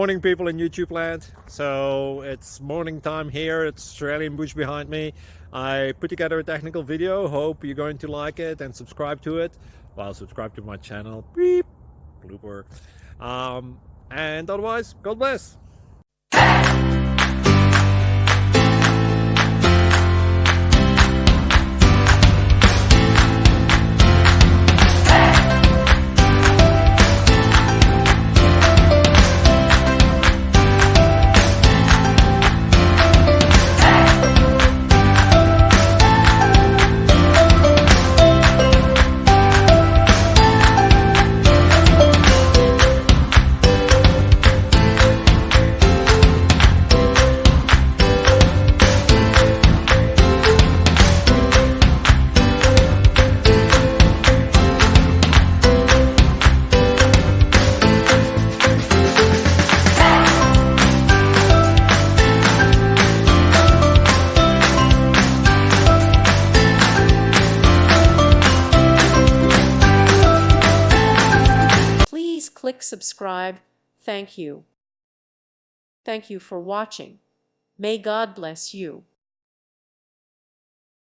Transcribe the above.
Morning people in YouTube land. So it's morning time here. It's Australian bush behind me. I put together a technical video. Hope you're going to like it and subscribe to it. Well, subscribe to my channel. Beep. Blooper. And otherwise, God bless. Click subscribe. Thank you. Thank you for watching. May God bless you.